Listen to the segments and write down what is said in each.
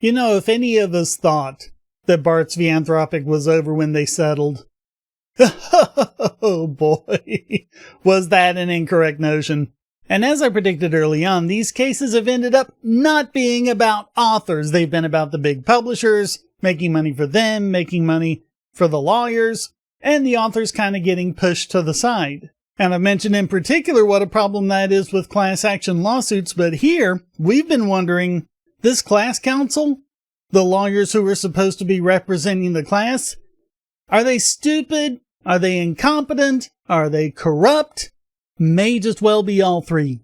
You know, if any of us thought that Bartz v. Anthropic was over when they settled, oh boy, was that an incorrect notion. And as I predicted early on, these cases have ended up not being about authors. They've been about the big publishers, making money for them, making money for the lawyers, and the authors kind of getting pushed to the side. And I've mentioned in particular what a problem that is with class action lawsuits, but here we've been wondering, this class counsel, the lawyers who are supposed to be representing the class, are they stupid? Are they incompetent? Are they corrupt? May just well be all three.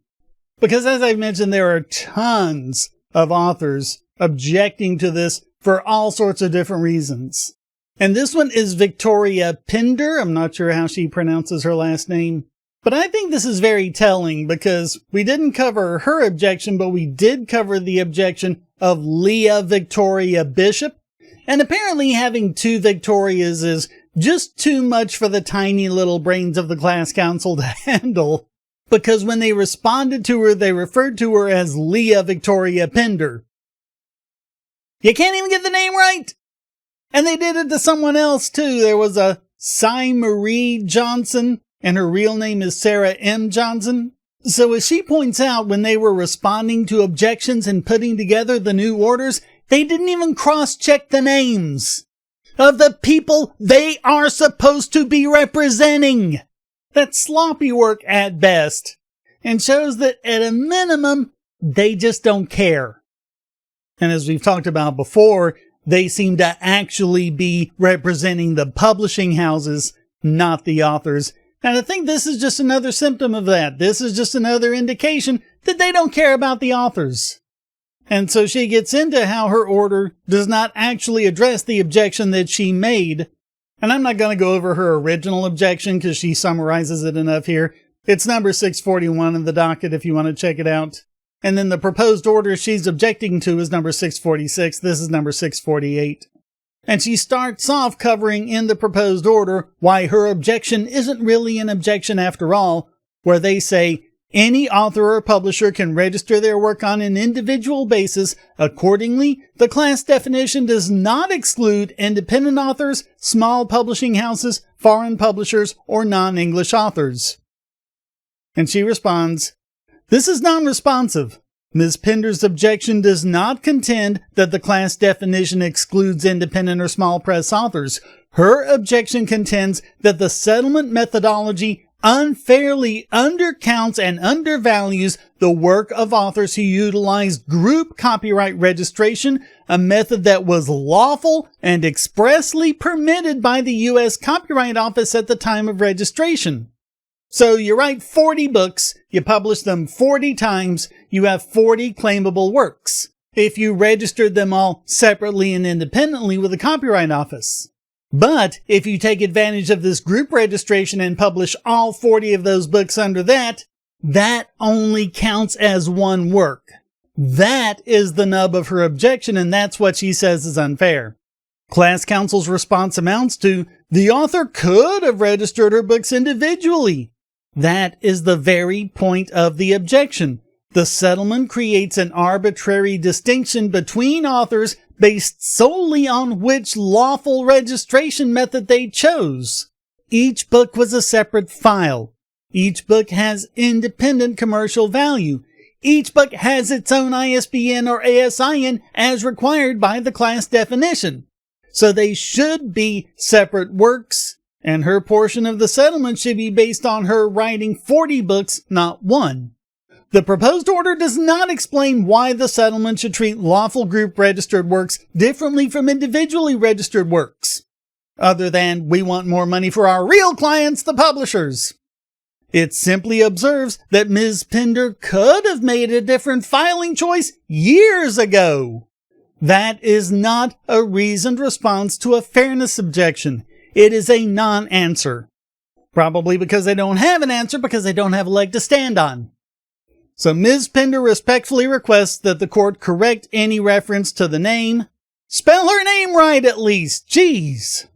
Because as I've mentioned, there are tons of authors objecting to this for all sorts of different reasons. And this one is Victoria Pinder. I'm not sure how she pronounces her last name. But I think this is very telling because we didn't cover her objection, but we did cover the objection of Leah Victoria Bishop. And apparently having two Victorias is just too much for the tiny little brains of the class counsel to handle. Because when they responded to her, they referred to her as Leah Victoria Pinder. You can't even get the name right! And they did it to someone else too. There was a Cy Marie Johnson, and her real name is Sarah M. Johnson. So as she points out, when they were responding to objections and putting together the new orders, they didn't even cross-check the names of the people they are supposed to be representing. That's sloppy work at best, and shows that at a minimum, they just don't care. And as we've talked about before, they seem to actually be representing the publishing houses, not the authors. And I think this is just another symptom of that. This is just another indication that they don't care about the authors. And so she gets into how her order does not actually address the objection that she made. And I'm not going to go over her original objection because she summarizes it enough here. It's number 641 in the docket if you want to check it out. And then the proposed order she's objecting to is number 646. This is number 648. And she starts off covering in the proposed order why her objection isn't really an objection after all, where they say any author or publisher can register their work on an individual basis. Accordingly, the class definition does not exclude independent authors, small publishing houses, foreign publishers, or non-English authors. And she responds, this is non-responsive. Ms. Pinder's objection does not contend that the class definition excludes independent or small press authors. Her objection contends that the settlement methodology unfairly undercounts and undervalues the work of authors who utilized group copyright registration, a method that was lawful and expressly permitted by the U.S. Copyright Office at the time of registration. So you write 40 books, you publish them 40 times, you have 40 claimable works, if you registered them all separately and independently with the Copyright Office. But if you take advantage of this group registration and publish all 40 of those books under that, that only counts as one work. That is the nub of her objection, and that's what she says is unfair. Class counsel's response amounts to, the author could have registered her books individually. That is the very point of the objection. The settlement creates an arbitrary distinction between authors based solely on which lawful registration method they chose. Each book was a separate file. Each book has independent commercial value. Each book has its own ISBN or ASIN as required by the class definition. So they should be separate works, and her portion of the settlement should be based on her writing 40 books, not one. The proposed order does not explain why the settlement should treat lawful group registered works differently from individually registered works, other than we want more money for our real clients, the publishers. It simply observes that Ms. Pinder could have made a different filing choice years ago. That is not a reasoned response to a fairness objection. It is a non-answer. Probably because they don't have an answer because they don't have a leg to stand on. So Ms. Pinder respectfully requests that the court correct any reference to the name. Spell her name right at least. Jeez.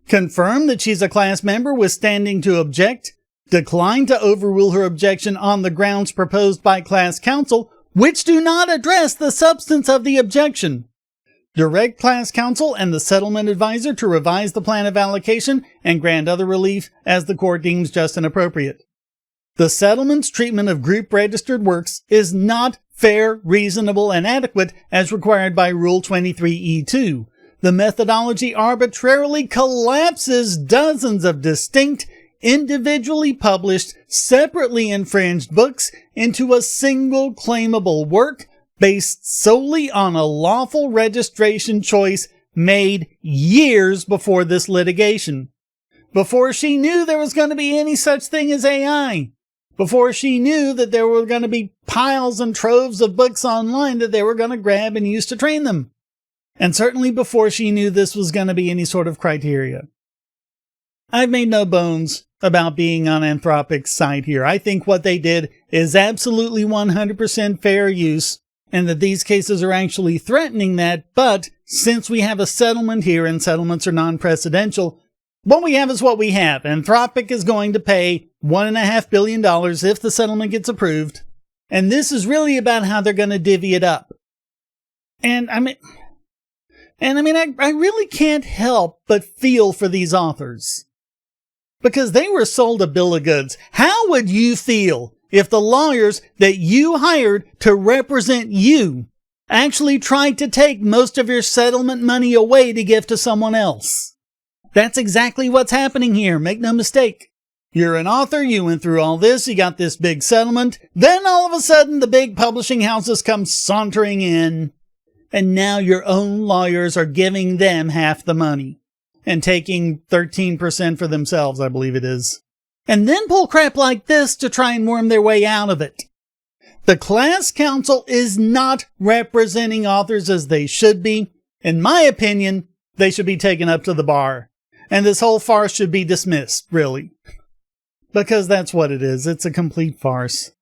Confirm that she's a class member with standing to object. Decline to overrule her objection on the grounds proposed by class counsel, which do not address the substance of the objection. Direct class counsel and the settlement advisor to revise the plan of allocation and grant other relief as the court deems just and appropriate. The settlement's treatment of group registered works is not fair, reasonable, and adequate as required by Rule 23E2. The methodology arbitrarily collapses dozens of distinct, individually published, separately infringed books into a single claimable work based solely on a lawful registration choice made years before this litigation. Before she knew there was going to be any such thing as AI. Before she knew that there were going to be piles and troves of books online that they were going to grab and use to train them. And certainly before she knew this was going to be any sort of criteria. I've made no bones about being on Anthropic's side here. I think what they did is absolutely 100% fair use, and that these cases are actually threatening that, but since we have a settlement here and settlements are non-precedential, what we have is what we have. Anthropic is going to pay $1.5 billion if the settlement gets approved, and this is really about how they're going to divvy it up. And I really can't help but feel for these authors. Because they were sold a bill of goods. How would you feel if the lawyers that you hired to represent you actually tried to take most of your settlement money away to give to someone else? That's exactly what's happening here. Make no mistake. You're an author, you went through all this, you got this big settlement, then all of a sudden the big publishing houses come sauntering in, and now your own lawyers are giving them half the money. And taking 13% for themselves, I believe it is. And then pull crap like this to try and worm their way out of it. The class counsel is not representing authors as they should be. In my opinion, they should be taken up to the bar. And this whole farce should be dismissed, really. Because that's what it is. It's a complete farce.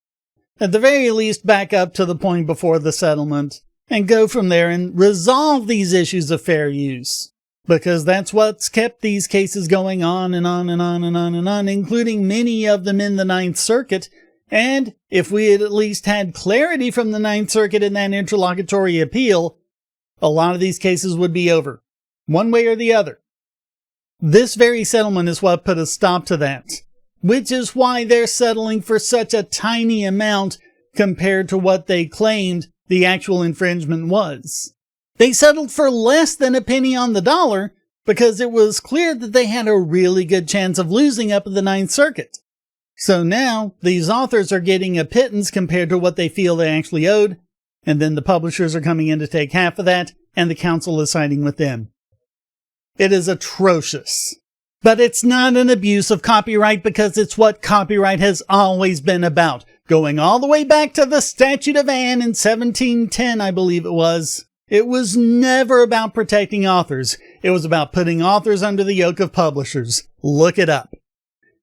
At the very least, back up to the point before the settlement and go from there and resolve these issues of fair use. Because that's what's kept these cases going on and on and on and on and on, including many of them in the Ninth Circuit. And if we had at least had clarity from the Ninth Circuit in that interlocutory appeal, a lot of these cases would be over, one way or the other. This very settlement is what put a stop to that, which is why they're settling for such a tiny amount compared to what they claimed the actual infringement was. They settled for less than a penny on the dollar because it was clear that they had a really good chance of losing up at the Ninth Circuit. So now these authors are getting a pittance compared to what they feel they actually owed, and then the publishers are coming in to take half of that, and the council is siding with them. It is atrocious. But it's not an abuse of copyright because it's what copyright has always been about, going all the way back to the Statute of Anne in 1710, I believe it was. It was never about protecting authors. It was about putting authors under the yoke of publishers. Look it up.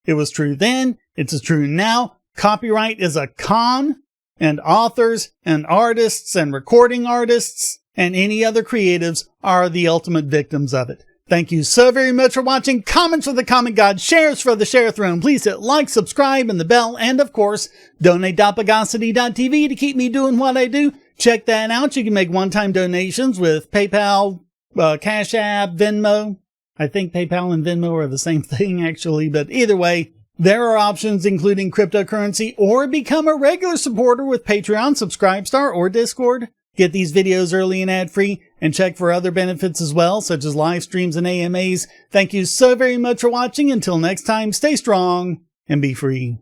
It was true then. It's true now. Copyright is a con, and authors and artists and recording artists and any other creatives are the ultimate victims of it. Thank you so very much for watching. Comments for the Comment God, shares for the Share Throne. Please hit like, subscribe, and the bell. And of course, donate Dopagosity.tv to keep me doing what I do. Check that out. You can make one-time donations with PayPal, Cash App, Venmo. I think PayPal and Venmo are the same thing, actually. But either way, there are options including cryptocurrency or become a regular supporter with Patreon, Subscribestar, or Discord. Get these videos early and ad-free, and check for other benefits as well, such as live streams and AMAs. Thank you so very much for watching. Until next time, stay strong and be free.